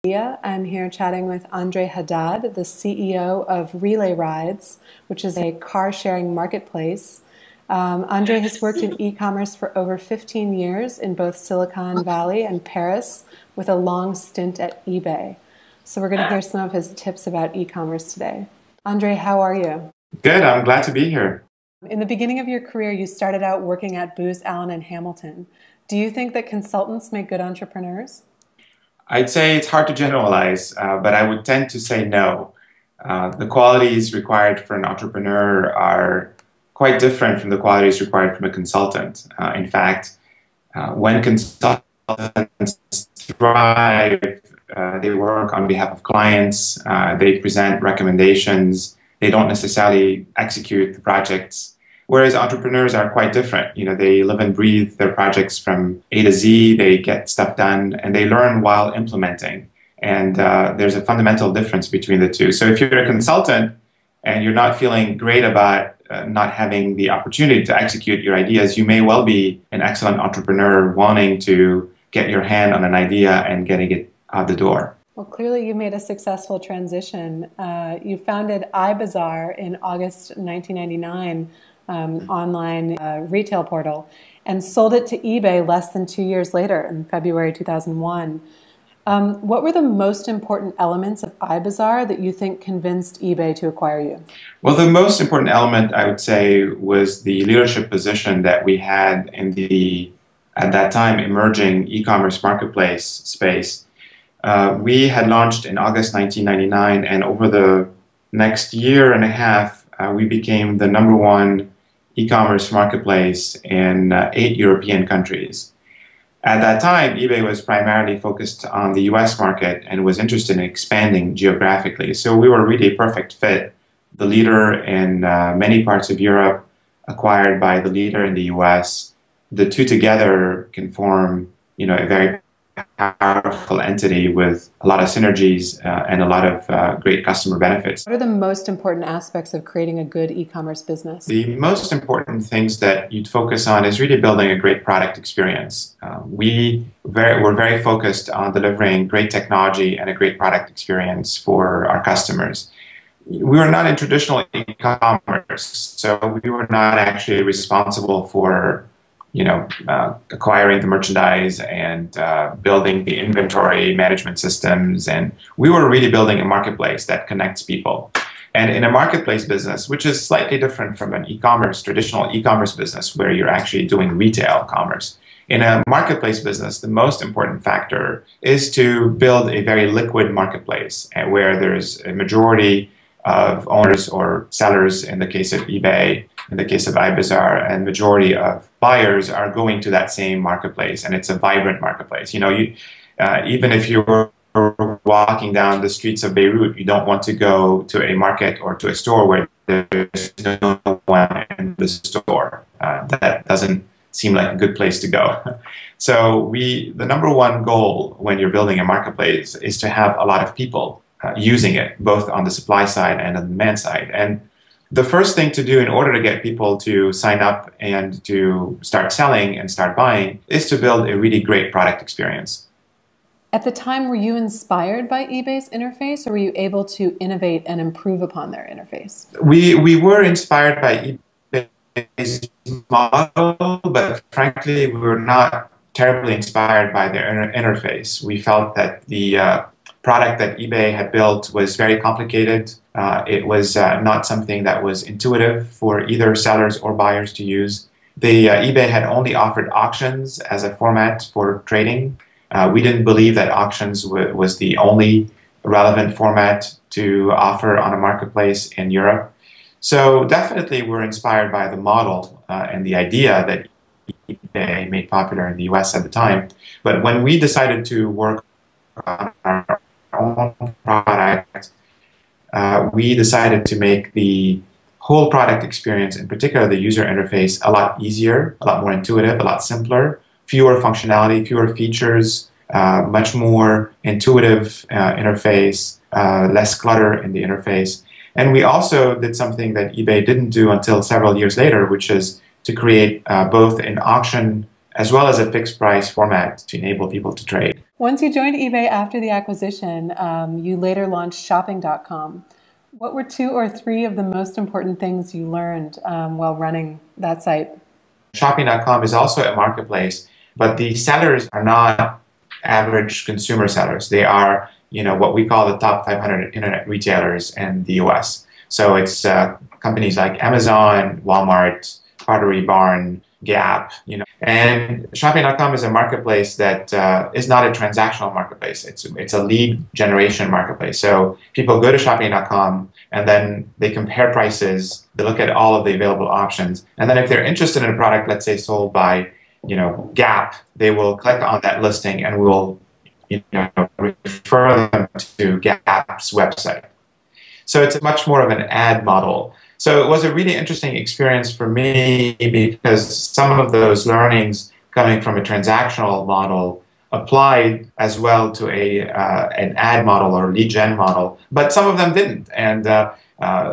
I'm here chatting with Andre Haddad, the CEO of Relay Rides, which is a car-sharing marketplace. Andre has worked in e-commerce for over 15 years in both Silicon Valley and Paris, with a long stint at eBay. So we're going to hear some of his tips about e-commerce today. Andre, how are you? Good, I'm glad to be here. In the beginning of your career, you started out working at Booz Allen and Hamilton. Do you think that consultants make good entrepreneurs? I'd say it's hard to generalize, but I would tend to say no. The qualities required for an entrepreneur are quite different from the qualities required from a consultant. In fact, when consultants thrive, they work on behalf of clients, they present recommendations, they don't necessarily execute the projects. Whereas entrepreneurs are quite different. You know, they live and breathe their projects from A to Z, they get stuff done, and they learn while implementing. And there's a fundamental difference between the two. So if you're a consultant and you're not feeling great about not having the opportunity to execute your ideas, you may well be an excellent entrepreneur wanting to get your hand on an idea and getting it out the door. Well, clearly you made a successful transition. You founded iBazaar in August 1999, online retail portal, and sold it to eBay less than 2 years later in February 2001. What were the most important elements of iBazaar that you think convinced eBay to acquire you? Well, the most important element, I would say, was the leadership position that we had in the, at that time, emerging e-commerce marketplace space. We had launched in August 1999, and over the next year and a half, we became the #1 e-commerce marketplace in 8 European countries. At that time, eBay was primarily focused on the US market and was interested in expanding geographically. So we were really a perfect fit. The leader in many parts of Europe, acquired by the leader in the US. The two together can form, you know, a very powerful entity with a lot of synergies and a lot of great customer benefits. What are the most important aspects of creating a good e-commerce business? The most important things that you'd focus on is really building a great product experience. We're very focused on delivering great technology and a great product experience for our customers. We were not in traditional e-commerce, so we were not actually responsible for acquiring the merchandise and building the inventory management systems. And we were really building a marketplace that connects people. And in a marketplace business, which is slightly different from an traditional e-commerce business where you're actually doing retail commerce. In a marketplace business, the most important factor is to build a very liquid marketplace where there's a majority of owners or sellers in the case of eBay, in the case of iBazaar, and majority of buyers are going to that same marketplace, and it's a vibrant marketplace. You know, even if you're walking down the streets of Beirut, you don't want to go to a market or to a store where there's no one in the store. That doesn't seem like a good place to go. So the #1 goal when you're building a marketplace is to have a lot of people using it, both on the supply side and on the demand side. And the first thing to do in order to get people to sign up and to start selling and start buying is to build a really great product experience. At the time, were you inspired by eBay's interface, or were you able to innovate and improve upon their interface? We were inspired by eBay's model, but frankly, we were not terribly inspired by their interface. We felt that the product that eBay had built was very complicated. It was not something that was intuitive for either sellers or buyers to use. eBay had only offered auctions as a format for trading. We didn't believe that auctions was the only relevant format to offer on a marketplace in Europe. So definitely we're inspired by the model and the idea that eBay made popular in the US at the time. But when we decided to work on our own product, we decided to make the whole product experience, in particular the user interface, a lot easier, a lot more intuitive, a lot simpler, fewer functionality, fewer features, much more intuitive interface, less clutter in the interface. And we also did something that eBay didn't do until several years later, which is to create both an auction as well as a fixed price format to enable people to trade. Once you joined eBay after the acquisition, you later launched shopping.com. What were 2 or 3 of the most important things you learned while running that site? Shopping.com is also a marketplace, but the sellers are not average consumer sellers. They are, what we call the top 500 internet retailers in the US. So it's companies like Amazon, Walmart, Pottery Barn, Gap, And Shopping.com is a marketplace that is not a transactional marketplace. It's a lead generation marketplace. So people go to Shopping.com and then they compare prices, they look at all of the available options, and then if they're interested in a product, let's say sold by, Gap, they will click on that listing and we'll, refer them to Gap's website. So it's much more of an ad model. So it was a really interesting experience for me because some of those learnings coming from a transactional model applied as well to an ad model or lead gen model, but some of them didn't. And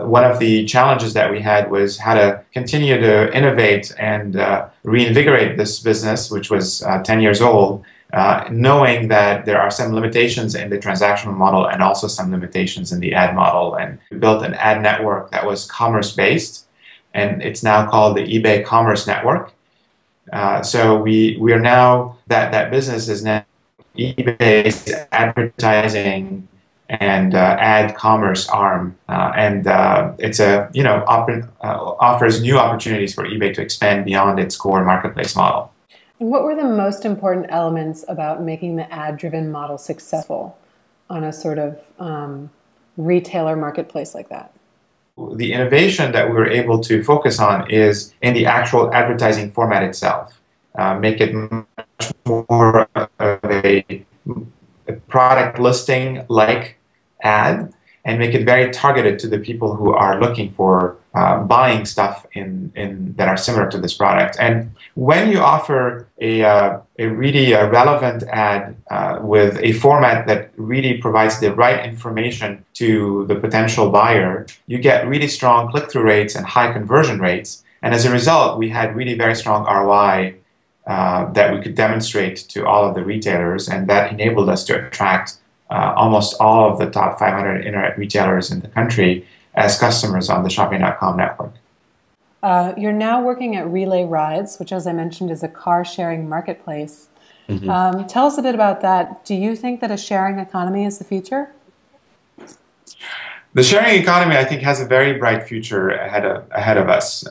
one of the challenges that we had was how to continue to innovate and reinvigorate this business, which was 10 years old, knowing that there are some limitations in the transactional model and also some limitations in the ad model. And we built an ad network that was commerce-based, and it's now called the eBay Commerce Network. So we are now, that business is now eBay's advertising and ad commerce arm, and it's offers new opportunities for eBay to expand beyond its core marketplace model. What were the most important elements about making the ad-driven model successful on a sort of retailer marketplace like that? The innovation that we were able to focus on is in the actual advertising format itself. Make it much more of a product listing like ad, and make it very targeted to the people who are looking for buying stuff that are similar to this product. And when you offer a really relevant ad with a format that really provides the right information to the potential buyer, you get really strong click-through rates and high conversion rates. And as a result, we had really very strong ROI that we could demonstrate to all of the retailers, and that enabled us to attract almost all of the top 500 internet retailers in the country as customers on the Shopping.com network. You're now working at Relay Rides, which, as I mentioned, is a car-sharing marketplace. Mm-hmm. Tell us a bit about that. Do you think that a sharing economy is the future? The sharing economy, I think, has a very bright future ahead of us.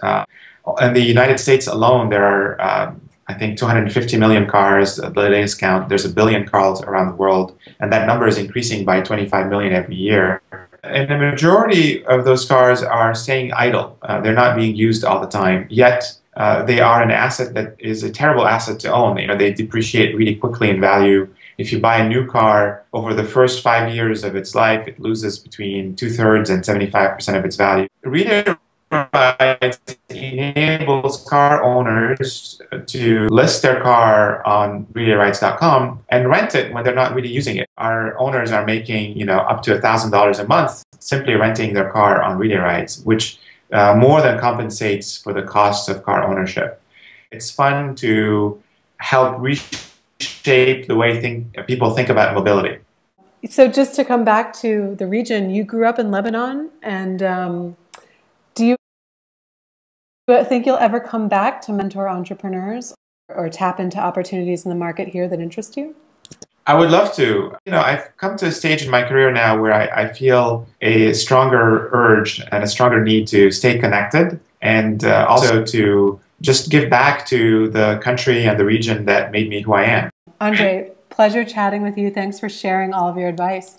In the United States alone, there are I think 250 million cars at the latest count. There's 1 billion cars around the world, and that number is increasing by 25 million every year. And the majority of those cars are staying idle. They're not being used all the time, yet they are an asset that is a terrible asset to own. They depreciate really quickly in value. If you buy a new car, over the first 5 years of its life, it loses between 2/3 and 75% of its value. Relay Rides enables car owners to list their car on RelayRides.com and rent it when they're not really using it. Our owners are making, up to $1,000 a month simply renting their car on Relay Rides, which more than compensates for the cost of car ownership. It's fun to help reshape the way people think about mobility. So just to come back to the region, you grew up in Lebanon, and do you think you'll ever come back to mentor entrepreneurs or tap into opportunities in the market here that interest you? I would love to. I've come to a stage in my career now where I feel a stronger urge and a stronger need to stay connected, and also to just give back to the country and the region that made me who I am. Andre, pleasure chatting with you. Thanks for sharing all of your advice.